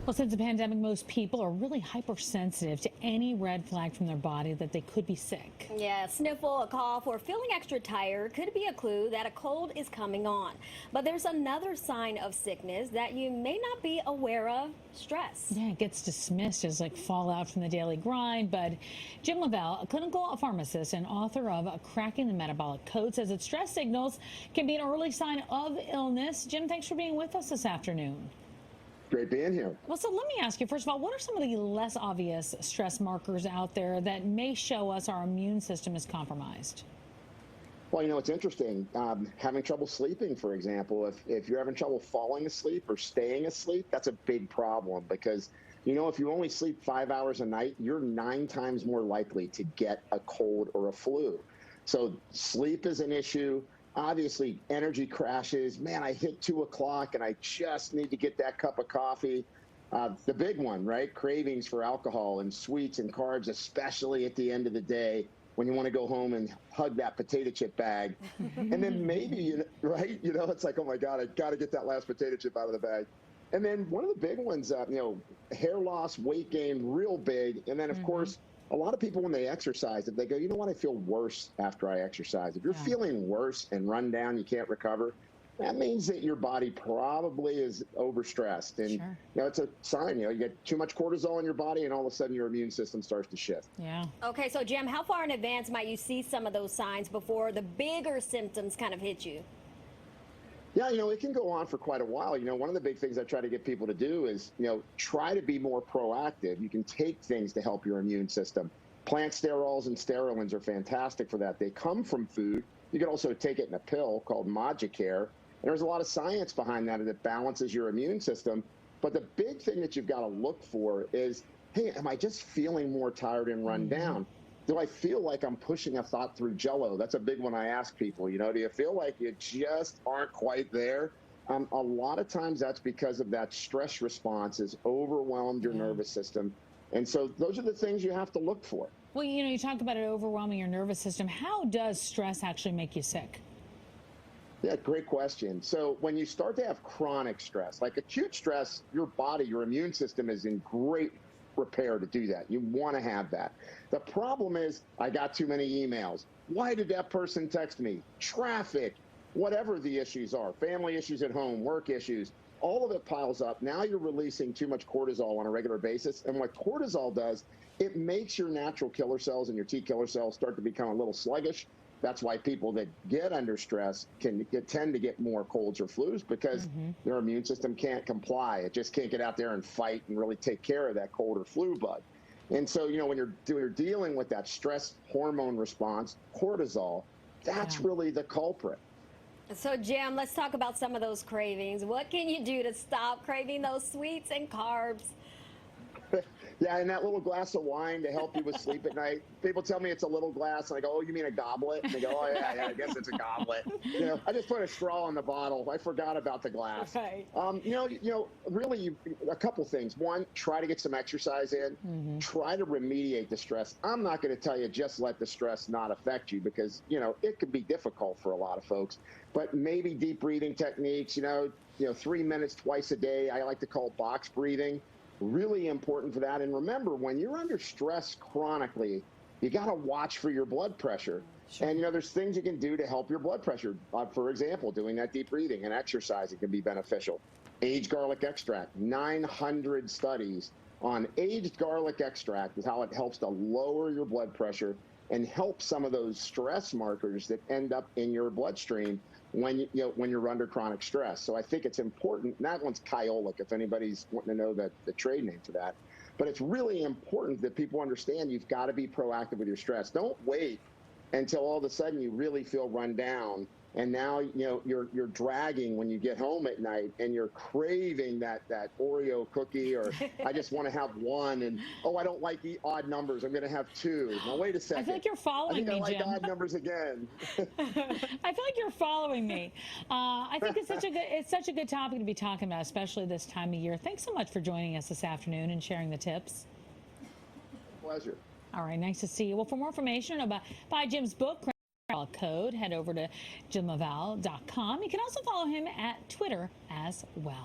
Well, since the pandemic, most people are really hypersensitive to any red flag from their body that they could be sick. Yeah, a sniffle, a cough, or feeling extra tired could be a clue that a cold is coming on. But there's another sign of sickness that you may not be aware of: stress. Yeah, it gets dismissed as like fallout from the daily grind. But Jim LaValle, a clinical pharmacist and author of Cracking the Metabolic Code, says that stress signals can be an early sign of illness. Jim, thanks for being with us this afternoon. Great being here. Well, so let me ask you, first of all, what are some of the less obvious stress markers out there that may show us our immune system is compromised? Well, it's interesting. Having trouble sleeping, for example, if you're having trouble falling asleep or staying asleep, that's a big problem because, if you only sleep 5 hours a night, you're 9 times more likely to get a cold or a flu. So sleep is an issue. Obviously, energy crashes. Man, I hit 2 o'clock and I just need to get that cup of coffee. The big one, right? Cravings for alcohol and sweets and carbs, especially at the end of the day when you want to go home and hug that potato chip bag. And then maybe, right? It's like, oh my God, I got to get that last potato chip out of the bag. And then one of the big ones, hair loss, weight gain, real big. And then, of course, a lot of people, when they exercise, if they go, you know what, I feel worse after I exercise. If you're feeling worse and run down, you can't recover, that means that your body probably is overstressed. And, it's a sign, you get too much cortisol in your body and all of a sudden your immune system starts to shift. Yeah. Okay, so Jim, how far in advance might you see some of those signs before the bigger symptoms kind of hit you? Yeah, it can go on for quite a while. One of the big things I try to get people to do is, try to be more proactive. You can take things to help your immune system. Plant sterols and sterolins are fantastic for that. They come from food. You can also take it in a pill called Modicare. And there's a lot of science behind that balances your immune system. But the big thing that you've got to look for is, hey, am I just feeling more tired and run down? Do I feel like I'm pushing a thought through Jell-O? That's a big one I ask people. Do you feel like you just aren't quite there? A lot of times that's because of that stress response has overwhelmed your nervous system. And so those are the things you have to look for. Well, you talk about it overwhelming your nervous system. How does stress actually make you sick? Yeah, great question. So when you start to have chronic stress, like acute stress, your body, your immune system is in great repair to do that. You want to have that. The problem is, I got too many emails. Why did that person text me? Traffic, whatever the issues are, family issues at home, work issues, all of it piles up. Now you're releasing too much cortisol on a regular basis. And what cortisol does, it makes your natural killer cells and your T killer cells start to become a little sluggish. That's why people that get under stress tend to get more colds or flus because their immune system can't comply. It just can't get out there and fight and really take care of that cold or flu bug. And so, when you're dealing with that stress hormone response, cortisol, that's really the culprit. So, Jim, let's talk about some of those cravings. What can you do to stop craving those sweets and carbs? Yeah, and that little glass of wine to help you with sleep at night. People tell me it's a little glass, and I go, oh, you mean a goblet? And they go, oh, yeah, I guess it's a goblet. I just put a straw in the bottle. I forgot about the glass. Right. Really, a couple things. One, try to get some exercise in. Try to remediate the stress. I'm not going to tell you just let the stress not affect you because, it could be difficult for a lot of folks. But maybe deep breathing techniques, 3 minutes twice a day. I like to call it box breathing. Really important for that. And remember, when you're under stress chronically, you got to watch for your blood pressure. And, there's things you can do to help your blood pressure. For example, doing that deep breathing and exercising can be beneficial. Aged garlic extract, 900 studies on aged garlic extract is how it helps to lower your blood pressure and help some of those stress markers that end up in your bloodstream when you're under chronic stress. So I think it's important. And that one's Kyolic, if anybody's wanting to know the trade name for that. But it's really important that people understand you've got to be proactive with your stress. Don't wait until all of a sudden you really feel run down. And now, you're dragging when you get home at night and you're craving that Oreo cookie, or I just want to have one. And, oh, I don't like odd numbers. I'm going to have 2. Now, wait a second. I feel like you're following me, Jim. I like Jim. odd numbers again. I feel like you're following me. I think it's such a good topic to be talking about, especially this time of year. Thanks so much for joining us this afternoon and sharing the tips. Pleasure. All right, nice to see you. Well, for more information about Jim's book, Code, head over to jimlavalle.com. You can also follow him at Twitter as well.